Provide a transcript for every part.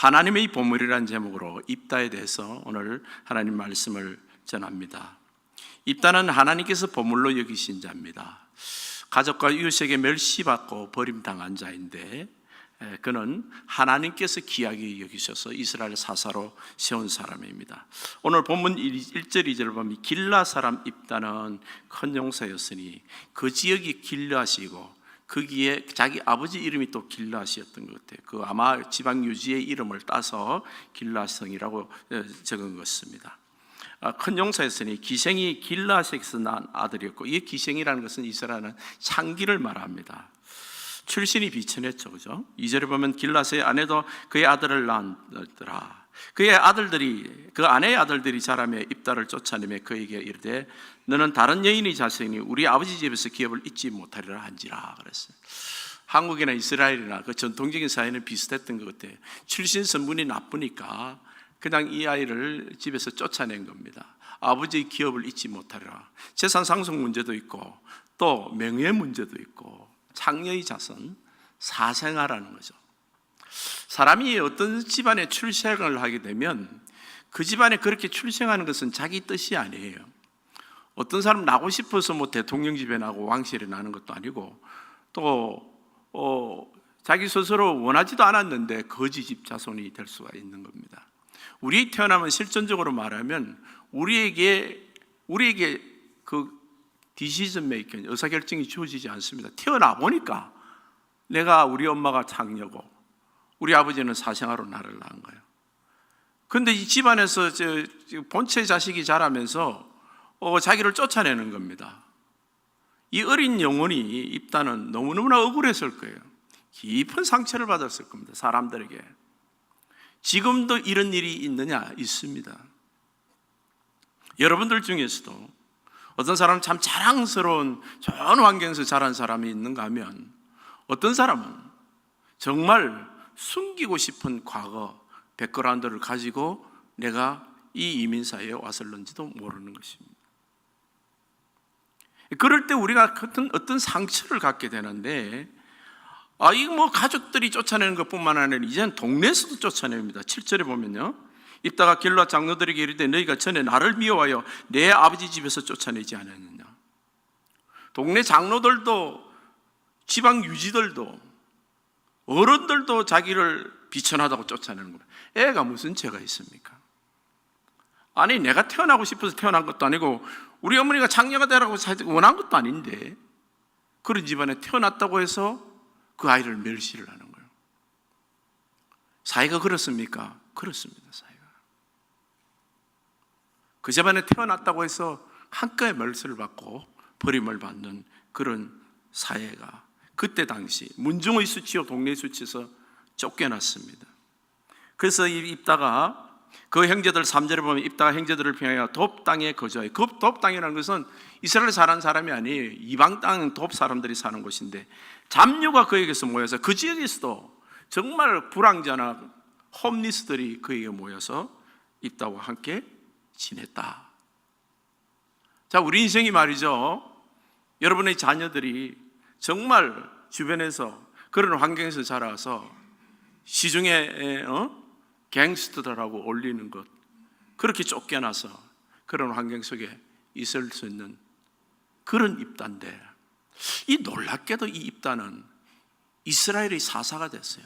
하나님의 보물이라는 제목으로 입다에 대해서 오늘 하나님 말씀을 전합니다. 입다는 하나님께서 보물로 여기신 자입니다. 가족과 이웃에게 멸시받고 버림당한 자인데 그는 하나님께서 귀하게 여기셔서 이스라엘 사사로 세운 사람입니다. 오늘 본문 1절 2절을 보면 길라 사람 입다는 큰 용사였으니 그 지역이 길라시고 거기에 자기 아버지 이름이 또 길라시였던 것 같아요. 그 아마 지방 유지의 이름을 따서 길라성이라고 적은 것입니다. 큰 용사였으니 기생이 길라색에서 난 아들이었고, 이 기생이라는 것은 이스라엘은 창기를 말합니다. 출신이 비천했죠, 그죠? 2절에 보면 길라스의 아내도 그의 아들을 낳았더라. 그 아내의 아들들이 자라며 입다를 쫓아내며 그에게 이르되 너는 다른 여인의 자식이니 우리 아버지 집에서 기업을 잊지 못하리라 한지라 그랬어요. 한국이나 이스라엘이나 그 전통적인 사회는 비슷했던 것 같아요. 출신 선분이 나쁘니까 그냥 이 아이를 집에서 쫓아낸 겁니다. 아버지의 기업을 잊지 못하리라. 재산 상속 문제도 있고 또 명예 문제도 있고 창녀의 자손, 사생아라는 거죠. 사람이 어떤 집안에 출생을 하게 되면 그 집안에 그렇게 출생하는 것은 자기 뜻이 아니에요. 어떤 사람 나고 싶어서 뭐 대통령 집에 나고 왕실에 나는 것도 아니고 또 자기 스스로 원하지도 않았는데 거지 집 자손이 될 수가 있는 겁니다. 우리 태어나면 실존적으로 말하면 우리에게 그 디시전 메이킹, 의사결정이 주어지지 않습니다. 태어나 보니까 내가 우리 엄마가 창녀고 우리 아버지는 사생아로 나를 낳은 거예요. 그런데 이 집안에서 본체 자식이 자라면서 자기를 쫓아내는 겁니다. 이 어린 영혼이 입다는 너무너무나 억울했을 거예요. 깊은 상처를 받았을 겁니다. 사람들에게. 지금도 이런 일이 있느냐? 있습니다. 여러분들 중에서도 어떤 사람은 참 자랑스러운 좋은 환경에서 자란 사람이 있는가 하면 어떤 사람은 정말 숨기고 싶은 과거, 백그라운드를 가지고 내가 이 이민사회에 왔을런지도 모르는 것입니다. 그럴 때 우리가 어떤 상처를 갖게 되는데 이거 뭐 가족들이 쫓아내는 것뿐만 아니라 이제는 동네에서도 쫓아냅니다. 7절에 보면요, 입다가 길라 장로들에게 이르되 너희가 전에 나를 미워하여 내 아버지 집에서 쫓아내지 않았느냐. 동네 장로들도 지방 유지들도 어른들도 자기를 비천하다고 쫓아내는 겁니다. 애가 무슨 죄가 있습니까? 아니 내가 태어나고 싶어서 태어난 것도 아니고 우리 어머니가 장녀가 되라고 원한 것도 아닌데 그런 집안에 태어났다고 해서 그 아이를 멸시를 하는 거예요. 사회가 그렇습니까? 그렇습니다. 사회가 그 집안에 태어났다고 해서 한가에 멸시를 받고 버림을 받는 그런 사회가 그때 당시 문중의 수치요 동네 수치에서 쫓겨났습니다. 그래서 이 입다가 그 형제들 3절에 보면 입다가 형제들을 평하여 돕 땅에 거주하여, 그 돕 땅이라는 것은 이스라엘에 사는 사람이 아니에요. 이방 땅 돕 사람들이 사는 곳인데 잡류가 그에게서 모여서 그 지역에서도 정말 불황자나 홈리스들이 그에게 모여서 입다와 함께 지냈다. 자, 우리 인생이 말이죠, 여러분의 자녀들이 정말 주변에서 그런 환경에서 자라서 시중에 갱스터들하고 올리는 것, 그렇게 쫓겨나서 그런 환경 속에 있을 수 있는 그런 입다인데, 이 놀랍게도 이 입다는 이스라엘의 사사가 됐어요.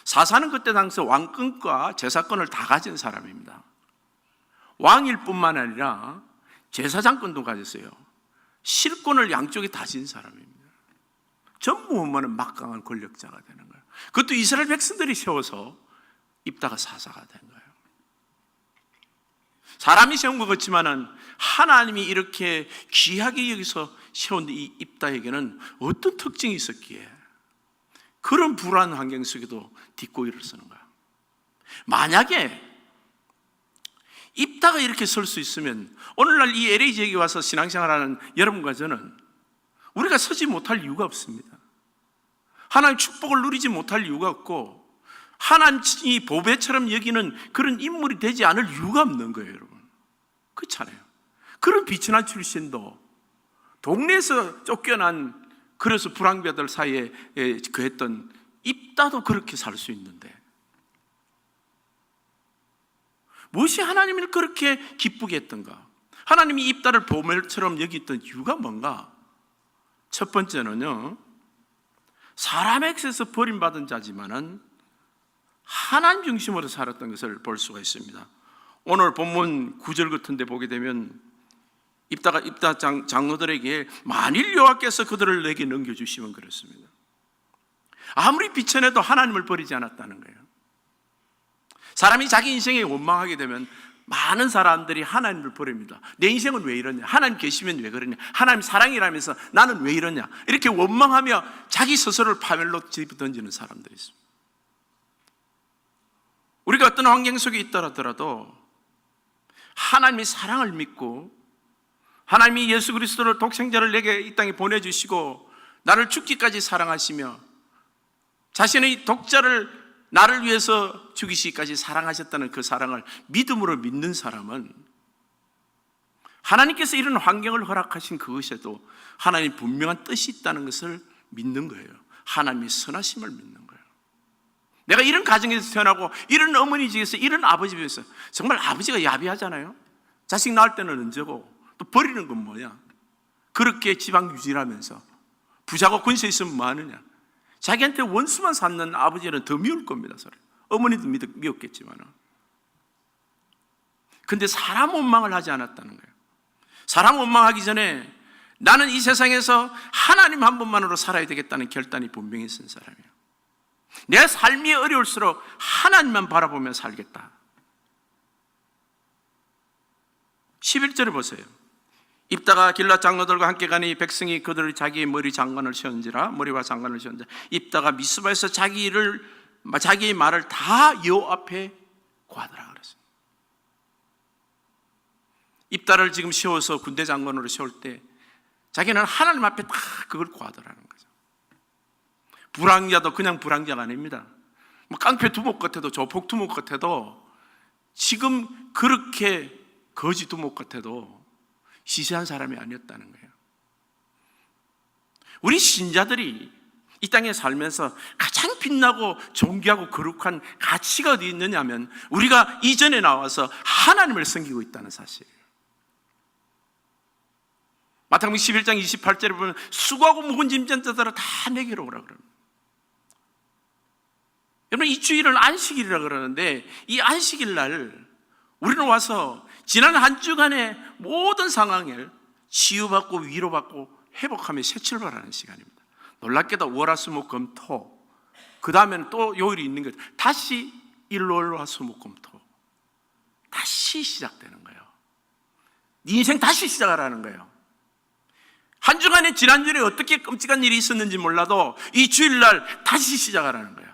사사는 그때 당시 왕권과 제사권을 다 가진 사람입니다. 왕일 뿐만 아니라 제사장권도 가졌어요. 실권을 양쪽에 다 진 사람입니다. 전부 보면 막강한 권력자가 되는 거예요. 그것도 이스라엘 백성들이 세워서 입다가 사사가 된 거예요. 사람이 세운 것 같지만은 하나님이 이렇게 귀하게 여기서 세운 이 입다에게는 어떤 특징이 있었기에 그런 불안 환경 속에도 딛고 일어서는 거야. 만약에 입다가 이렇게 설 수 있으면 오늘날 이 LA 지역에 와서 신앙생활하는 여러분과 저는 우리가 서지 못할 이유가 없습니다. 하나님의 축복을 누리지 못할 이유가 없고 하나님이 보배처럼 여기는 그런 인물이 되지 않을 이유가 없는 거예요, 여러분. 그렇잖아요. 그런 비천한 출신도 동네에서 쫓겨난, 그래서 불황자들 사이에 그했던 입다도 그렇게 살 수 있는데 무엇이 하나님을 그렇게 기쁘게 했던가? 하나님이 입다를 보물처럼 여겼던 이유가 뭔가? 첫 번째는요, 사람에게서 버림받은 자지만은 하나님 중심으로 살았던 것을 볼 수가 있습니다. 오늘 본문 9절 같은 데 보게 되면 입다 장로들에게 만일 여호와께서 그들을 내게 넘겨주시면 그렇습니다. 아무리 비천해도 하나님을 버리지 않았다는 거예요. 사람이 자기 인생에 원망하게 되면 많은 사람들이 하나님을 버립니다. 내 인생은 왜 이러냐? 하나님 계시면 왜 그러냐? 하나님 사랑이라면서 나는 왜 이러냐? 이렇게 원망하며 자기 스스로를 파멸로 집어던지는 사람들이 있습니다. 우리가 어떤 환경 속에 있더라도 하나님의 사랑을 믿고 하나님이 예수 그리스도를 독생자를 내게 이 땅에 보내주시고 나를 죽기까지 사랑하시며 자신의 독자를 나를 위해서 죽이시기까지 사랑하셨다는 그 사랑을 믿음으로 믿는 사람은 하나님께서 이런 환경을 허락하신 그것에도 하나님 분명한 뜻이 있다는 것을 믿는 거예요. 하나님의 선하심을 믿는 거예요. 내가 이런 가정에서 태어나고 이런 어머니 집에서 이런 아버지 집에서 정말 아버지가 야비하잖아요. 자식 낳을 때는 언제고 또 버리는 건 뭐냐? 그렇게 지방 유지하면서 부자고 권세 있으면 뭐 하느냐? 자기한테 원수만 삼는 아버지는 더 미울 겁니다. 어머니도 미웠겠지만. 근데 사람 원망을 하지 않았다는 거예요. 사람 원망하기 전에 나는 이 세상에서 하나님 한 분만으로 살아야 되겠다는 결단이 분명히 쓴 사람이에요. 내 삶이 어려울수록 하나님만 바라보며 살겠다. 11절을 보세요. 입다가 길랏 장로들과 함께 가니 백성이 그들을 자기의 머리와 장관을 씌운지라. 입다가 미스바에서 자기의 말을 다 여호와 앞에 고하더라 그랬어요. 입다를 지금 씌워서 군대 장관으로 세울 때 자기는 하나님 앞에 다 그걸 고하더라는 거죠. 불황자도 그냥 불황자가 아닙니다. 뭐 깡패 두목 같아도 조폭 두목 같아도 지금 그렇게 거지 두목 같아도 시시한 사람이 아니었다는 거예요. 우리 신자들이 이 땅에 살면서 가장 빛나고 존귀하고 거룩한 가치가 어디 있느냐 하면 우리가 이전에 나와서 하나님을 섬기고 있다는 사실이에요. 마태복음 11장 28절에 보면 수고하고 무거운 짐진 자들아 다 내게로 오라 그럽니다. 여러분, 이 주일은 안식일이라 그러는데 이 안식일 날 우리는 와서 지난 한 주간의 모든 상황을 치유받고 위로받고 회복하며 새 출발하는 시간입니다. 놀랍게도 월화수목금토 그 다음에는 또 요일이 있는 거죠. 다시 일월화수목금토 다시 시작되는 거예요. 네 인생 다시 시작하라는 거예요. 한 주간에 지난주에 어떻게 끔찍한 일이 있었는지 몰라도 이 주일날 다시 시작하라는 거예요.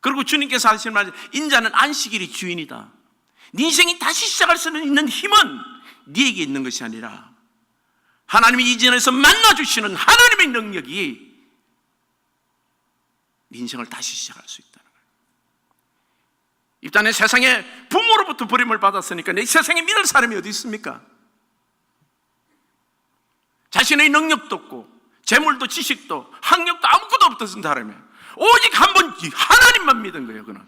그리고 주님께서 하시는 말, 인자는 안식일이 주인이다. 네 인생이 다시 시작할 수 있는 힘은 네에게 있는 것이 아니라 하나님이 이전에서 만나주시는 하나님의 능력이 네 인생을 다시 시작할 수 있다는 거예요. 일단은 세상에 부모로부터 버림을 받았으니까 내 세상에 믿을 사람이 어디 있습니까? 자신의 능력도 없고 재물도 지식도 학력도 아무것도 없던 사람이에요. 오직 한 번 하나님만 믿은 거예요. 그는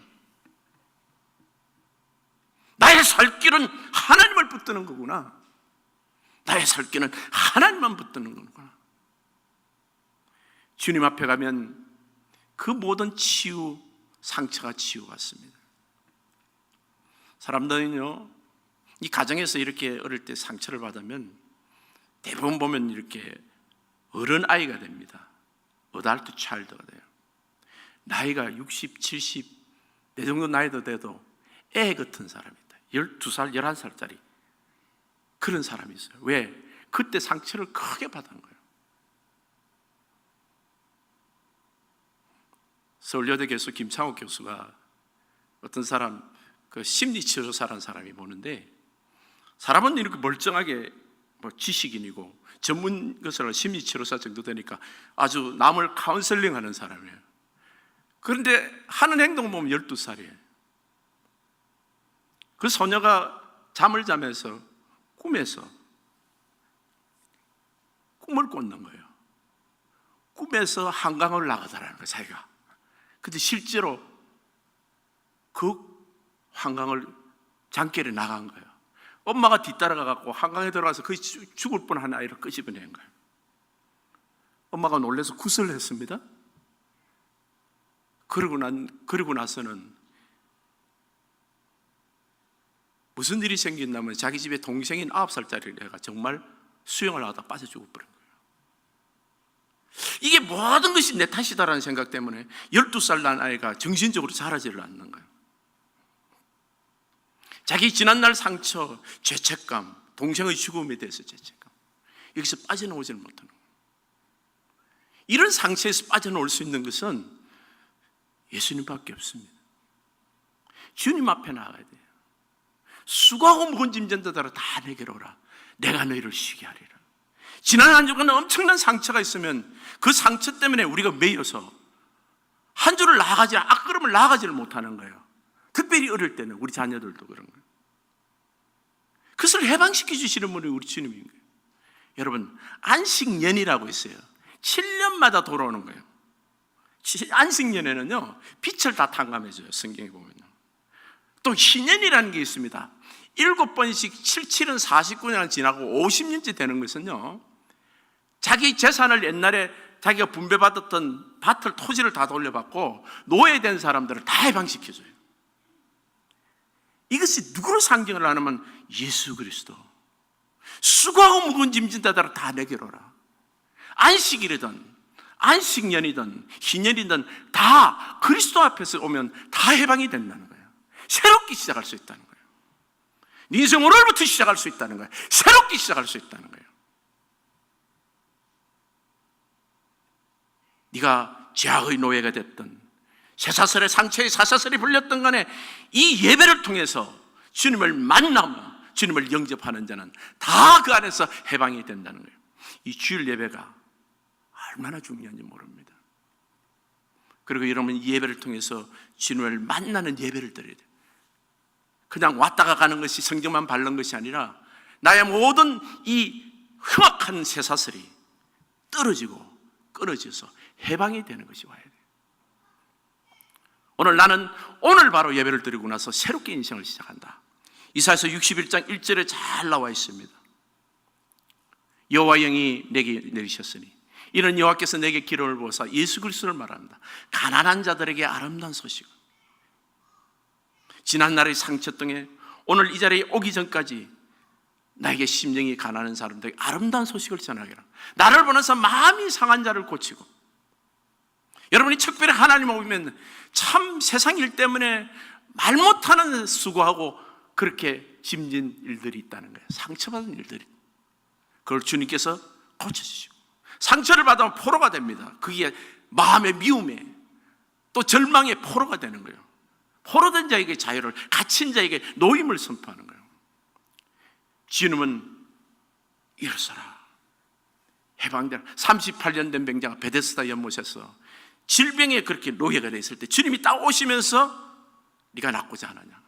나의 살 길은 하나님을 붙드는 거구나. 나의 살 길은 하나님만 붙드는 거구나. 주님 앞에 가면 그 모든 치유, 상처가 치유받습니다. 사람들은요, 이 가정에서 이렇게 어릴 때 상처를 받으면 대부분 보면 이렇게 어른 아이가 됩니다. 어덜트 차일드가 돼요. 나이가 60, 70, 내 정도 나이도 돼도 애 같은 사람이다. 12살, 11살짜리 그런 사람이 있어요. 왜? 그때 상처를 크게 받은 거예요. 서울여대 교수 김창욱 교수가 어떤 사람, 그 심리치료사라는 사람이 보는데, 사람은 이렇게 멀쩡하게 지식인이고 전문 것으로 심리치료사 정도 되니까 아주 남을 카운셀링하는 사람이에요. 그런데 하는 행동을 보면 12살이에요. 그 소녀가 잠을 자면서 꿈에서 꿈을 꿨는 거예요. 꿈에서 한강을 나가더라는 거예요, 자기가. 근데 실제로 그 한강을 장길에 나간 거예요. 엄마가 뒤따라가갖고 한강에 들어가서 거의 죽을 뻔한 아이를 끄집어낸 거예요. 엄마가 놀라서 구슬을 했습니다. 그러고 나서는 무슨 일이 생겼냐면 자기 집에 동생인 9살짜리 애가 정말 수영을 하다 빠져 죽어버린 거예요. 이게 모든 것이 내 탓이다라는 생각 때문에 12살 난 아이가 정신적으로 자라지를 않는 거예요. 자기 지난날 상처, 죄책감, 동생의 죽음에 대해서 죄책감, 여기서 빠져나오지를 못하는 거예요. 이런 상처에서 빠져나올 수 있는 것은 예수님밖에 없습니다. 주님 앞에 나가야 돼요. 수고하고 무거운 짐진 자들아 다 내게로 오라. 내가 너희를 쉬게 하리라. 지난 한 주간 엄청난 상처가 있으면 그 상처 때문에 우리가 매여서 한 주를 앞걸음을 나아가지를 못하는 거예요. 특별히 어릴 때는 우리 자녀들도 그런 거예요. 그것을 해방시켜 주시는 분이 우리 주님인 거예요. 여러분, 안식년이라고 있어요. 7년마다 돌아오는 거예요. 안식년에는요 빛을 다 탕감해줘요. 성경에 보면요. 또 희년이라는 게 있습니다. 7번씩 7은 49년 지나고 50년째 되는 것은요, 자기 재산을 옛날에 자기가 분배받았던 밭을, 토지를 다 돌려받고 노예된 사람들을 다 해방시켜줘요. 이것이 누구를 상징을 하냐면 예수 그리스도. 수고하고 무거운 짐진 자들아 다 내게로 오라. 안식일이든 안식년이든 희년이든 다 그리스도 앞에서 오면 다 해방이 된다는 거예요. 새롭게 시작할 수 있다는 거예요. 네 인생 오늘부터 시작할 수 있다는 거예요. 새롭게 시작할 수 있다는 거예요. 네가 죄악의 노예가 됐든 쇠사슬의 상처의 사사슬이 불렸던 간에 이 예배를 통해서 주님을 만나며 주님을 영접하는 자는 다 그 안에서 해방이 된다는 거예요. 이 주일 예배가 얼마나 중요한지 모릅니다. 그리고 여러분, 이 예배를 통해서 주님을 만나는 예배를 드려야 돼요. 그냥 왔다가 가는 것이, 성경만 바른 것이 아니라 나의 모든 이 흉악한 쇠사슬이 떨어지고 끊어져서 해방이 되는 것이 와야 돼요. 나는 오늘 바로 예배를 드리고 나서 새롭게 인생을 시작한다. 이사야서 61장 1절에 잘 나와 있습니다. 여호와 영이 내게 내리셨으니 이는 여호와께서 내게 기름을 부어사 예수 그리스도를 말합니다. 가난한 자들에게 아름다운 소식. 지난날의 상처 등에 오늘 이 자리에 오기 전까지 나에게 심령이 가난한 사람들에게 아름다운 소식을 전하게라. 나를 보면서 마음이 상한 자를 고치고. 여러분이 특별히 하나님을 보면 참 세상 일 때문에 말 못하는 수고하고 그렇게 힘든 일들이 있다는 거예요. 상처받은 일들이. 그걸 주님께서 고쳐주시고, 상처를 받으면 포로가 됩니다. 그게 마음의 미움에 또 절망의 포로가 되는 거예요. 포로된 자에게 자유를, 갇힌 자에게 노임을 선포하는 거예요. 주님은 일어서라, 해방되라. 38년 된 병자가 베데스다 연못에서 질병에 그렇게 노예가 돼 있을 때 주님이 딱 오시면서 네가 낫고자 하느냐,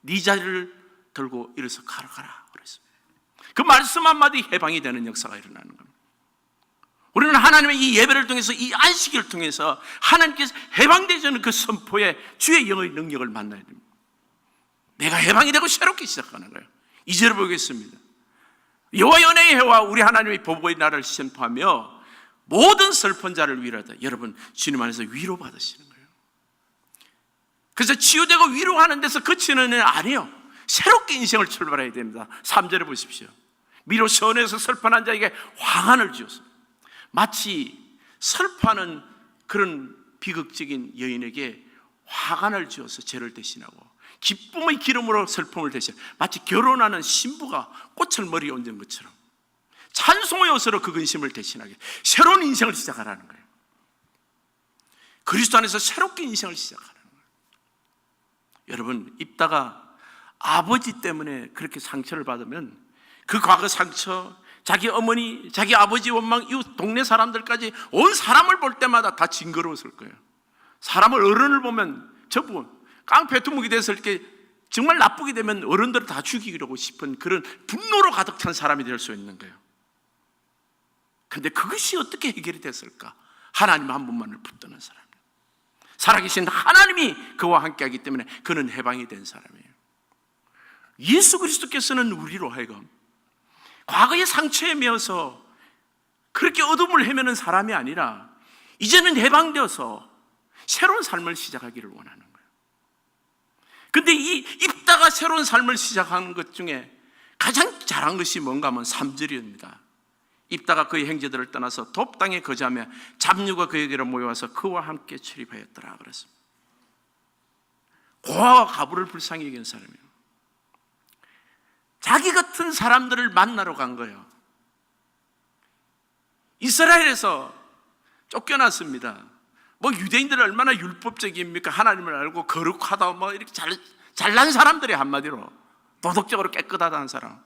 네 자리를 들고 일어서 가라 그랬습니다. 그 말씀 한마디 해방이 되는 역사가 일어나는 겁니다. 우리는 하나님의 이 예배를 통해서, 이 안식일을 통해서 하나님께서 해방되시는 그 선포에 주의 영의 능력을 만나야 됩니다. 내가 해방이 되고 새롭게 시작하는 거예요. 2절을 보겠습니다. 여호와 연애의 해와 우리 하나님의 보복의 날을 선포하며 모든 슬픈 자를 위로하다. 여러분, 주님 안에서 위로받으시는 거예요. 그래서 치유되고 위로하는 데서 그치는 일 아니에요. 새롭게 인생을 출발해야 됩니다. 3절을 보십시오. 미로 시온에서 슬퍼한 자에게 황한을 주었습니다. 마치 슬퍼하는 그런 비극적인 여인에게 화관을 주어서 죄를 대신하고 기쁨의 기름으로 슬픔을 대신, 마치 결혼하는 신부가 꽃을 머리에 얹은 것처럼 찬송의 옷으로 그 근심을 대신하게 새로운 인생을 시작하라는 거예요. 그리스도 안에서 새롭게 인생을 시작하는 거예요. 여러분, 입다가 아버지 때문에 그렇게 상처를 받으면 그 과거 상처, 자기 어머니, 자기 아버지 원망, 이웃 동네 사람들까지 온 사람을 볼 때마다 다 징그러웠을 거예요. 사람을, 어른을 보면 저분 깡패 두목이 됐을 때 정말 나쁘게 되면 어른들을 다 죽이려고 싶은 그런 분노로 가득 찬 사람이 될 수 있는 거예요. 그런데 그것이 어떻게 해결이 됐을까? 하나님 한 분만을 붙드는 사람이에요. 살아계신 하나님이 그와 함께하기 때문에 그는 해방이 된 사람이에요. 예수 그리스도께서는 우리로 하여금 과거의 상처에 매어서 그렇게 어둠을 헤매는 사람이 아니라 이제는 해방되어서 새로운 삶을 시작하기를 원하는 거예요. 근데 이 입다가 새로운 삶을 시작하는 것 중에 가장 잘한 것이 뭔가 하면 3절입니다. 입다가 그의 형제들을 떠나서 돕 땅에 거주하며 잡류가 그에게로 모여와서 그와 함께 출입하였더라 그랬습니다. 고아와 가부를 불쌍히 여기는 사람이에요. 자기 같은 사람들을 만나러 간 거예요. 이스라엘에서 쫓겨났습니다. 뭐 유대인들은 얼마나 율법적입니까? 하나님을 알고 거룩하다 뭐 이렇게 잘난 사람들이, 한마디로 도덕적으로 깨끗하다는 사람.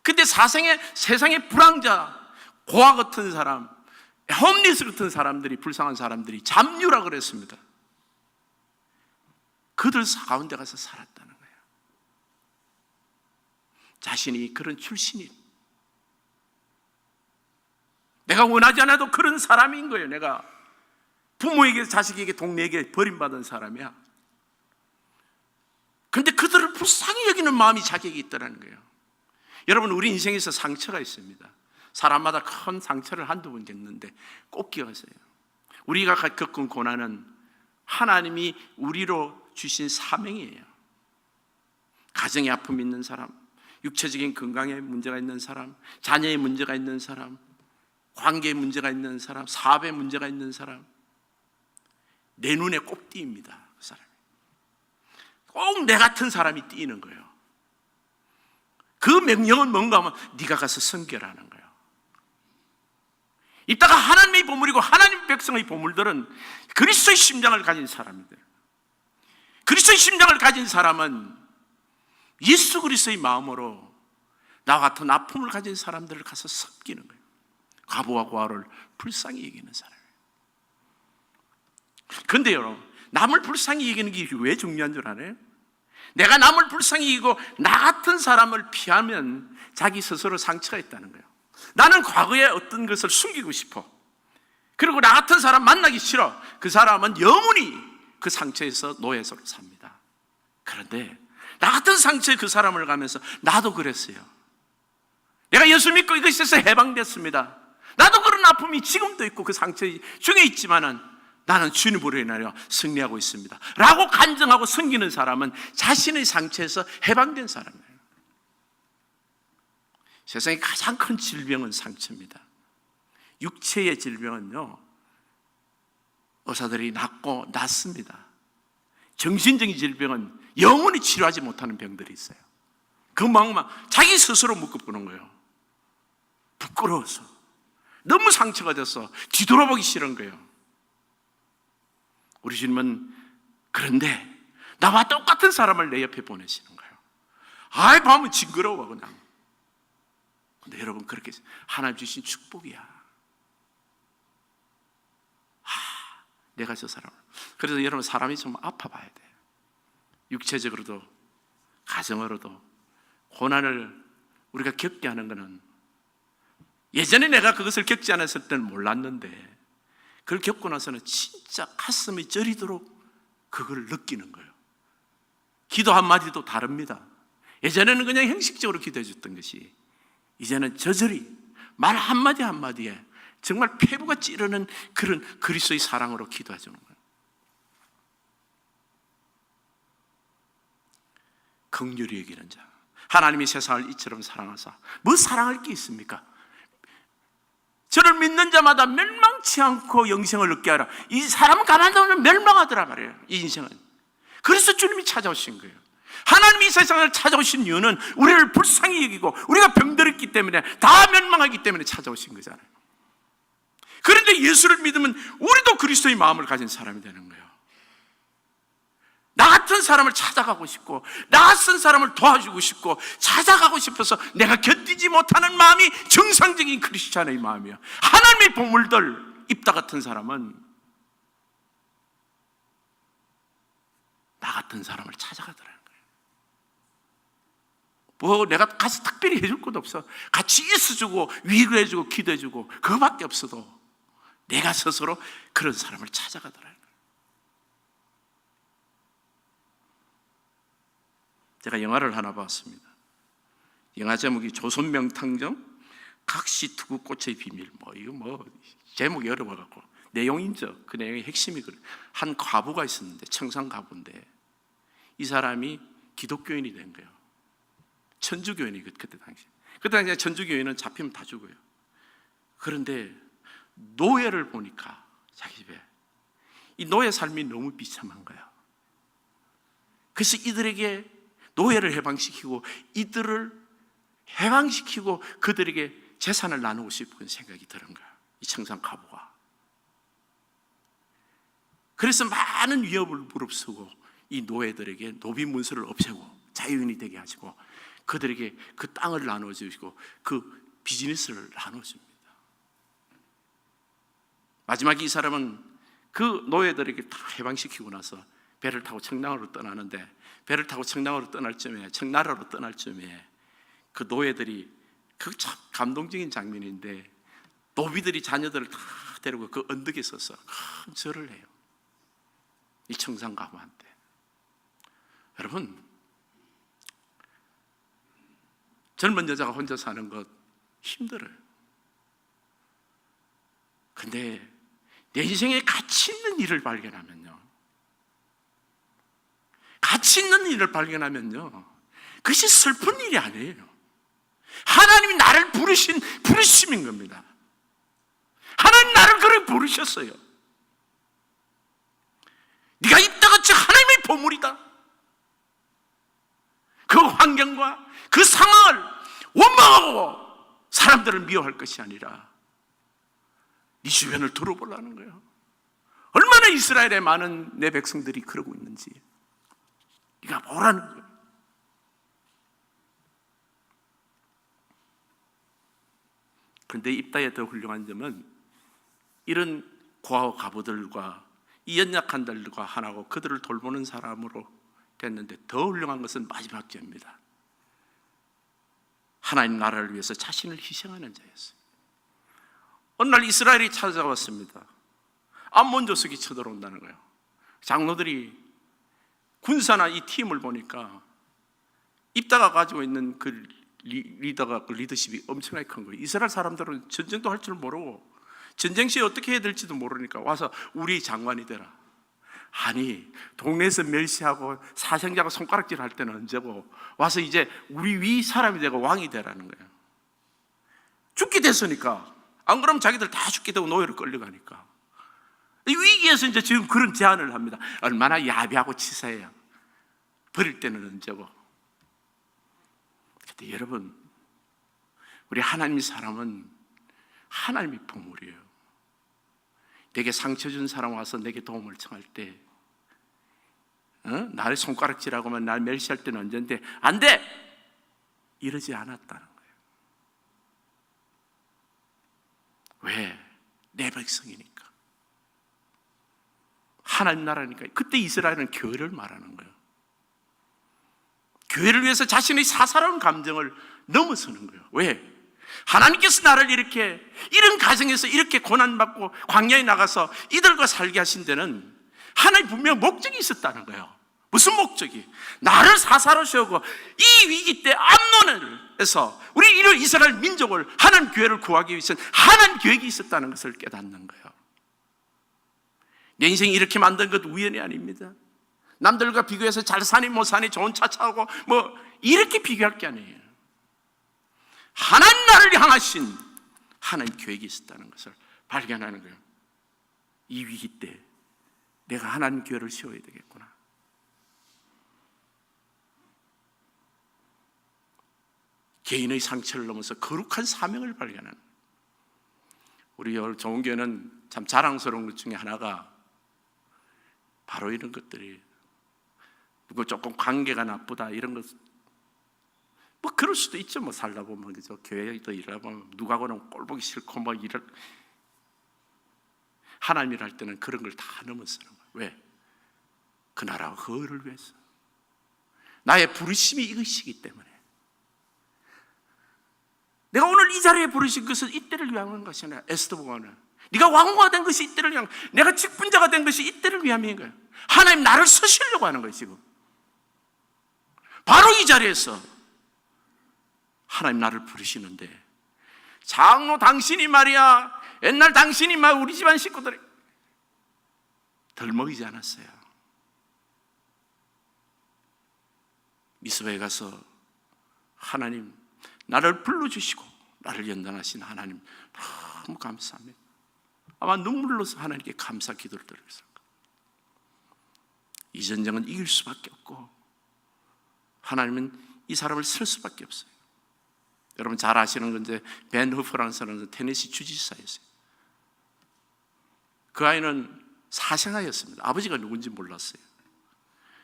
근데 세상의 불황자, 고아 같은 사람, 홈리스 같은 사람들이, 불쌍한 사람들이 잡류라 그랬습니다. 그들 가운데 가서 살았다는 거예요. 자신이 그런 출신이, 내가 원하지 않아도 그런 사람인 거예요. 내가 부모에게, 자식에게, 동네에게 버림받은 사람이야. 근데 그들을 불쌍히 여기는 마음이 자기에게 있다는 거예요. 여러분, 우리 인생에서 상처가 있습니다. 사람마다 큰 상처를 한두 번 겪는데 꼭 기억하세요. 우리가 겪은 고난은 하나님이 우리로 주신 사명이에요. 가정의 아픔이 있는 사람, 육체적인 건강에 문제가 있는 사람, 자녀의 문제가 있는 사람, 관계에 문제가 있는 사람, 사업에 문제가 있는 사람, 내 눈에 꼭 띄입니다. 그 사람이 꼭 내 같은 사람이 띄는 거예요. 그 명령은 뭔가 하면 네가 가서 선결하는 거예요. 이따가 하나님의 보물이고 하나님 백성의 보물들은 그리스도의 심장을 가진 사람이들. 그리스도의 심장을 가진 사람은 예수 그리스도의 마음으로 나와 같은 아픔을 가진 사람들을 가서 섬기는 거예요. 과부와 고아를 불쌍히 여기는 사람이에요. 그런데 여러분, 남을 불쌍히 여기는 게 왜 중요한 줄 알아요? 내가 남을 불쌍히 여기고 나 같은 사람을 피하면 자기 스스로 상처가 있다는 거예요. 나는 과거에 어떤 것을 숨기고 싶어. 그리고 나 같은 사람 만나기 싫어. 그 사람은 영원히 그 상처에서 노예로 삽니다. 그런데 나 같은 상처에 그 사람을 가면서 나도 그랬어요. 내가 예수 믿고 이것에서 해방됐습니다. 나도 그런 아픔이 지금도 있고 그 상처 중에 있지만은 나는 주님으로 인하여 승리하고 있습니다 라고 간증하고 섬기는 사람은 자신의 상처에서 해방된 사람이에요. 세상에 가장 큰 질병은 상처입니다. 육체의 질병은요, 의사들이 낫습니다. 정신적인 질병은 영원히 치료하지 못하는 병들이 있어요. 그 마음만 자기 스스로 묶어보는 거예요. 부끄러워서, 너무 상처가 돼서 뒤돌아보기 싫은 거예요. 우리 주님은 그런데 나와 똑같은 사람을 내 옆에 보내시는 거예요. 아이, 보면 징그러워 그냥. 근데 여러분, 그렇게 하나님 주신 축복이야. 내가 저 사람을. 그래서 여러분, 사람이 좀 아파봐야 돼요. 육체적으로도 가정으로도 고난을 우리가 겪게 하는 것은, 예전에 내가 그것을 겪지 않았을 때는 몰랐는데 그걸 겪고 나서는 진짜 가슴이 저리도록 그걸 느끼는 거예요. 기도 한마디도 다릅니다. 예전에는 그냥 형식적으로 기도해 줬던 것이 이제는 저절히 말 한마디 한마디에 정말 폐부가 찌르는 그런 그리스도의 사랑으로 기도해 주는 거예요. 긍휼히 여기는 자, 하나님이 세상을 이처럼 사랑하사 뭐 사랑할 게 있습니까? 저를 믿는 자마다 멸망치 않고 영생을 얻게 하라. 이 사람은 가만두면 멸망하더라 말이에요. 이 인생은. 그래서 주님이 찾아오신 거예요. 하나님이 이 세상을 찾아오신 이유는 우리를 불쌍히 여기고 우리가 병들었기 때문에, 다 멸망하기 때문에 찾아오신 거잖아요. 그런데 예수를 믿으면 우리도 그리스도의 마음을 가진 사람이 되는 거예요. 나 같은 사람을 찾아가고 싶고, 나 같은 사람을 도와주고 싶고, 찾아가고 싶어서 내가 견디지 못하는 마음이 정상적인 크리스찬의 마음이에요. 하나님의 보물들, 입다 같은 사람은 나 같은 사람을 찾아가더라는 거예요. 뭐 내가 가서 특별히 해줄 것도 없어. 같이 있어주고 위로해주고 기도해주고 그거밖에 없어도 내가 스스로 그런 사람을 찾아가더라는 거예요. 제가 영화를 하나 봤습니다. 영화 제목이 조선 명탕정 각시 투구 꽃의 비밀. 이거 제목이 어려워갖고 내용인죠. 그 내용의 핵심이 한 과부가 있었는데, 청산 과부인데 이 사람이 기독교인이 된 거예요. 천주교인이 그때 당시에 천주교인은 잡히면 다 죽어요. 그런데 노예를 보니까 자기 집에 이 노예 삶이 너무 비참한 거야. 그래서 이들에게 노예를 해방시키고 이들을 해방시키고 그들에게 재산을 나누고 싶은 생각이 드는 거야, 이 청산 과부가. 그래서 많은 위협을 무릅쓰고 이 노예들에게 노비 문서를 없애고 자유인이 되게 하시고 그들에게 그 땅을 나눠주시고 그 비즈니스를 나눠줍니다. 마지막에 이 사람은 그 노예들에게 다 해방시키고 나서 배를 타고 청나라로 떠나는데, 배를 타고 청나라로 떠날 쯤에 그 노예들이, 그 참 감동적인 장면인데, 노비들이 자녀들을 다 데리고 그 언덕에 서서 큰 절을 해요, 이 청산 과부한테. 여러분, 젊은 여자가 혼자 사는 것 힘들어요. 근데 내 인생에 가치 있는 일을 발견하면요, 가치 있는 일을 발견하면요, 그것이 슬픈 일이 아니에요. 하나님이 나를 부르심인 겁니다. 하나님 나를 그렇게 부르셨어요. 네가 입다가 즉 하나님의 보물이다. 그 환경과 그 상황을 원망하고 사람들을 미워할 것이 아니라 네 주변을 들어보라는 거예요. 얼마나 이스라엘의 많은 내 백성들이 그러고 있는지 네가 보라는 거예요. 그런데 입다의 더 훌륭한 점은 이런 고아와 과부들과 이 연약한 자들과 하나고 그들을 돌보는 사람으로 됐는데, 더 훌륭한 것은 마지막 죄입니다. 하나님 나라를 위해서 자신을 희생하는 자였어요. 어느 날 이스라엘이 찾아왔습니다. 암몬 족속이 쳐들어온다는 거예요. 장로들이 군사나 이 팀을 보니까 입다가 가지고 있는 그 리더가, 그 리더십이 엄청나게 큰 거예요. 이스라엘 사람들은 전쟁도 할 줄 모르고 전쟁 시에 어떻게 해야 될지도 모르니까 와서 우리 장관이 되라. 아니, 동네에서 멸시하고 사생자가 손가락질 할 때는 언제고 와서 이제 우리 위 사람이 되고 왕이 되라는 거예요. 죽게 됐으니까. 안 그러면 자기들 다 죽게 되고 노예로 끌려가니까. 이 위기에서 이제 지금 그런 제안을 합니다. 얼마나 야비하고 치사해요. 버릴 때는 언제고. 근데 여러분, 우리 하나님의 사람은 하나님의 보물이에요. 내게 상처 준 사람 와서 내게 도움을 청할 때, 나를 손가락질하고 날 멸시할 때는 언젠데 안 돼! 이러지 않았다는 거예요. 왜? 내 백성이니까. 하나님 나라니까. 그때 이스라엘은 교회를 말하는 거예요. 교회를 위해서 자신의 사사로운 감정을 넘어서는 거예요. 왜? 하나님께서 나를 이렇게 이런 가정에서 이렇게 고난받고 광야에 나가서 이들과 살게 하신 데는 하나님 분명 목적이 있었다는 거예요. 무슨 목적이? 나를 사사로 세우고 이 위기 때 암논에서 우리 이런 이스라엘 민족을, 하나님 교회를 구하기 위해서는 하나님 계획이 있었다는 것을 깨닫는 거예요. 내 인생이 이렇게 만든 것 우연이 아닙니다. 남들과 비교해서 잘 사니 못 사니 좋은 차 차고 이렇게 비교할 게 아니에요. 하나님 나를 향하신 하나님 계획이 있었다는 것을 발견하는 거예요. 이 위기 때 내가 하나님 교회를 세워야 되겠구나. 개인의 상처를 넘어서 거룩한 사명을 발견하는, 우리 좋은 교회는 참 자랑스러운 것 중에 하나가 바로 이런 것들이, 누구 조금 관계가 나쁘다 이런 것, 그럴 수도 있죠. 살다 보면, 그죠? 교회에도 일하다 보면 누가고는 꼴보기 싫고 하나님 일할 때는 그런 걸 다 넘어서는 거예요. 왜? 그 나라와 그 의를 위해서. 나의 부르심이 이것이기 때문에. 내가 오늘 이 자리에 부르신 것은 이때를 위한 것이 아니라, 에스더 보고는 네가 왕후가 된 것이 이때를 위한, 내가 직분자가 된 것이 이때를 위함인 거예요. 하나님 나를 쓰시려고 하는 거예요. 지금 바로 이 자리에서 하나님 나를 부르시는데, 장로 당신이 말이야, 옛날 당신이 막 우리 집안 식구들이 덜 먹이지 않았어요. 미스바에 가서 하나님 나를 불러주시고 나를 연단하신 하나님 너무 감사합니다. 아마 눈물로서 하나님께 감사 기도를 드렸을 거예요. 이 전쟁은 이길 수밖에 없고 하나님은 이 사람을 쓸 수밖에 없어요. 여러분 잘 아시는 건데, 벤 허프라는 사람은 테네시 주지사였어요. 그 아이는 사생아였습니다. 아버지가 누군지 몰랐어요.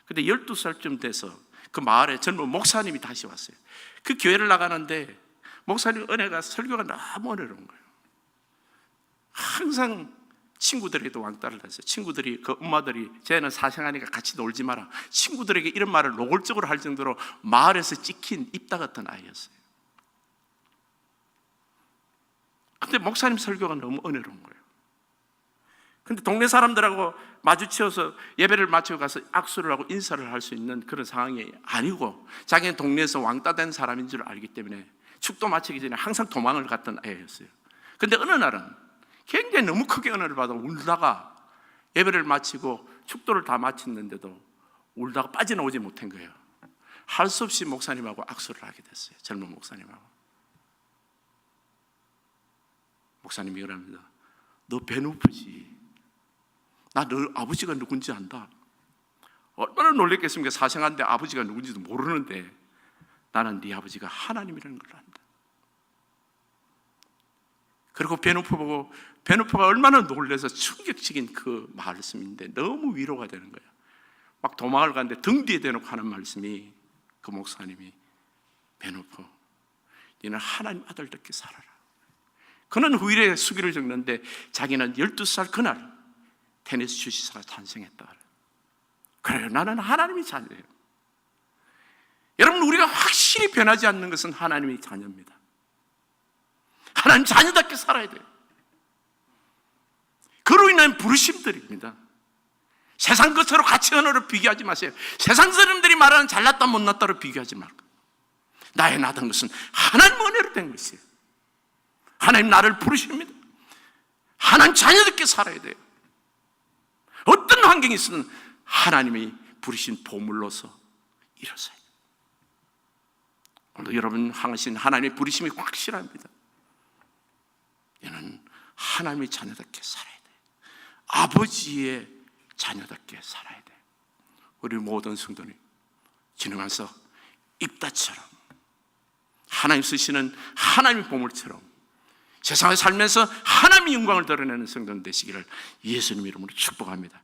근데 12살쯤 돼서 그 마을에 젊은 목사님이 다시 왔어요. 그 교회를 나가는데 목사님 은혜가, 설교가 너무 은혜로운 거예요. 항상 친구들에게도 왕따를 했어요. 친구들이, 그 엄마들이, 쟤는 사생아니까 같이 놀지 마라, 친구들에게 이런 말을 노골적으로 할 정도로 마을에서 찍힌 입다 같은 아이였어요. 근데 목사님 설교가 너무 은혜로운 거예요. 근데 동네 사람들하고 마주치어서 예배를 마치고 가서 악수를 하고 인사를 할 수 있는 그런 상황이 아니고, 자기는 동네에서 왕따 된 사람인 줄 알기 때문에 축도 마치기 전에 항상 도망을 갔던 애였어요. 근데 어느 날은 굉장히 너무 크게 은혜를 받아 울다가 예배를 마치고 축도를 다 마쳤는데도 울다가 빠져나오지 못한 거예요. 할 수 없이 목사님하고 악수를 하게 됐어요. 젊은 목사님하고. 목사님이 그럽니다. 너 배고프지? 나 너 아버지가 누군지 안다. 얼마나 놀랬겠습니까? 사생아인데 아버지가 누군지도 모르는데 나는 네 아버지가 하나님이라는 걸 안다. 그리고 베누포 보고, 베누포가 얼마나 놀라서 충격적인 그 말씀인데 너무 위로가 되는 거예요. 막 도망을 가는데 등 뒤에 대놓고 하는 말씀이, 그 목사님이, 베누포 너는 하나님 아들답게 살아라. 그는 후일에 수기를 적는데 자기는 12살 그날 테네시 주지사가 탄생했다. 그래요, 나는 하나님의 자녀예요. 여러분, 우리가 확실히 변하지 않는 것은 하나님의 자녀입니다. 하나님 자녀답게 살아야 돼요. 그로 인한 부르심들입니다. 세상 것으로 가치 언어로 비교하지 마세요. 세상 사람들이 말하는 잘났다 못났다로 비교하지 말고, 나의 나던 것은 하나님 은혜로 된 것이에요. 하나님 나를 부르십니다. 하나님 자녀답게 살아야 돼요. 어떤 환경이 있으면 하나님이 부르신 보물로서 일어서요. 오늘도 여러분 향하신 하나님의 부르심이 확실합니다. 얘는 하나님의 자녀답게 살아야 돼요. 아버지의 자녀답게 살아야 돼요. 우리 모든 성도님 지나면서 입다처럼, 하나님 쓰시는 하나님의 보물처럼 세상에 살면서 하나님의 영광을 드러내는 성도님 되시기를 예수님 이름으로 축복합니다.